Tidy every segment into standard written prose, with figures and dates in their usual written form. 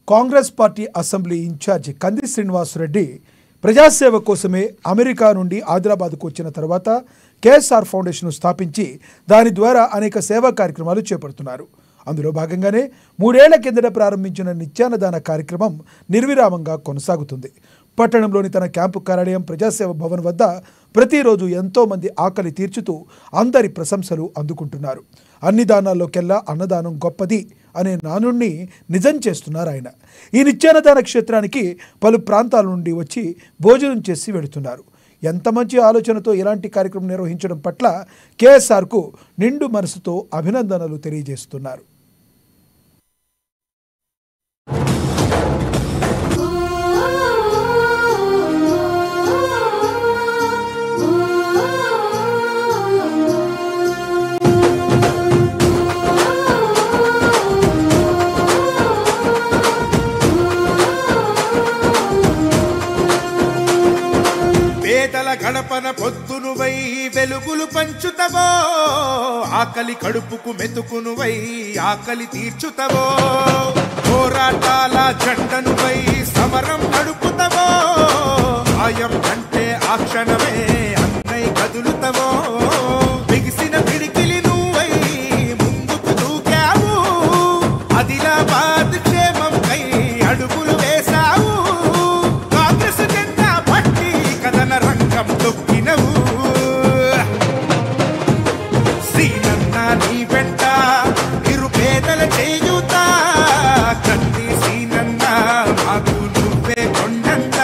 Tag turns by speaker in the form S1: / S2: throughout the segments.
S1: Congress party assembly incharge కంది శ్రీనివాసరెడ్డి ప్రజాసేవ కోసమే అమెరికా నుండి ఆదిలాబాద్కు వచ్చిన తర్వాత కేఎస్ఆర్ ఫౌండేషన్ స్థాపించి దాని ద్వారా అనేక సేవా కార్యక్రమాలు చేపడుతున్నారు. అందులో భాగంగానే 3 ఏళ్ల కిందట ప్రారంభించిన నిత్యాన్నదాన కార్యక్రమం నిర్విరామంగా కొనసాగుతుంది. పట్టణంలోని తన క్యాంపు కార్యాలయం ప్రజాసేవ భవన్ వద్ద ప్రతిరోజు ఎంతో మంది ఆకలి తీర్చుతూ అందరి ప్రశంసలు అందుకుంటున్నారు. అన్ని దానాల్లోకెల్లా అన్నదానం గొప్పది అనే నానుణ్ణి నిజం చేస్తున్నారు ఆయన. ఈ నిత్యాన్నదాన క్షేత్రానికి పలు ప్రాంతాల నుండి వచ్చి భోజనం చేసి వెళుతున్నారు. ఎంత మంచి ఆలోచనతో ఇలాంటి కార్యక్రమం నిర్వహించడం పట్ల కేఎస్ఆర్కు నిండు మనసుతో అభినందనలు తెలియజేస్తున్నారు.
S2: గడపన పొద్దునువై వెలుగులు పంచుతవో, ఆకలి కడుపుకు మెతుకునువై ఆకలి తీర్చుతవో, పోరాటాల జెండనువై సమరం నడుపుతవో, సాయం అంటే ఆ క్షణమే అన్నై కదులుతవో, బిగిసిన పిడికిలి నువ్వై ముందుకు దూకావు, ఆదిలాబాద్ క్షేమంకై అడుగులు వేశావు, కాంగ్రెస్ జెండా పట్టి కథన రంగం తొక్కినవు, శ్రీనన్న నీ వెంట నిరుపేదల చేయుతా, కన్ని శ్రీనన్న మాకు నువ్వే కొండంత,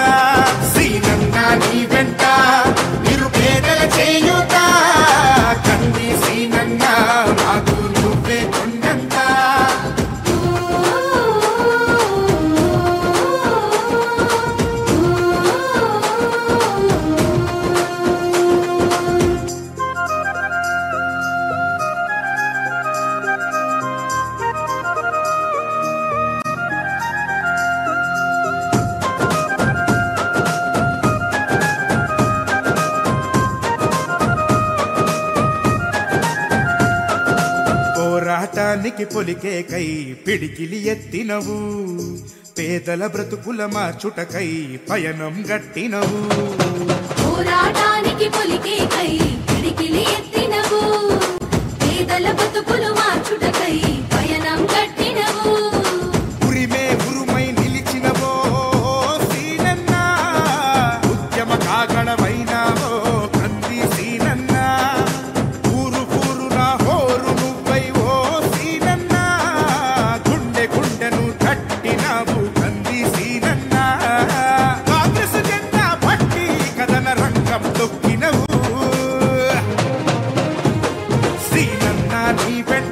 S2: శ్రీనన్న నీ వెంట నిరుపేదల చేయుతా, కన్ని శ్రీనన్న మాకు నువ్వే కొండంత. పోరాటానికి పొలికేకై పిడికిలి ఎత్తినవు, పేదల బ్రతుకుల మార్చుటకై పయనం గట్టినవు,
S3: పోరాటానికి పొలికేకై పిడికిలి ఎత్తినవు, పేదల బ్రతుకులు మార్చుటకై పయనం గట్టినవు,
S2: ఉరిమే ఉరుమై నిలిచినవో శ్రీనన్న, ఉద్యమ కాగడమైనావో కంది శ్రీనన్న, ఊరు ఊరున హోరు నువ్వై ఓ శ్రీనన్న, గుండె గుండెను తట్టినావు కంది శ్రీనన్న, కాంగ్రెస్ జెండా పట్టి కథన రంగం తొక్కినవు, శ్రీనన్న నీ వెంట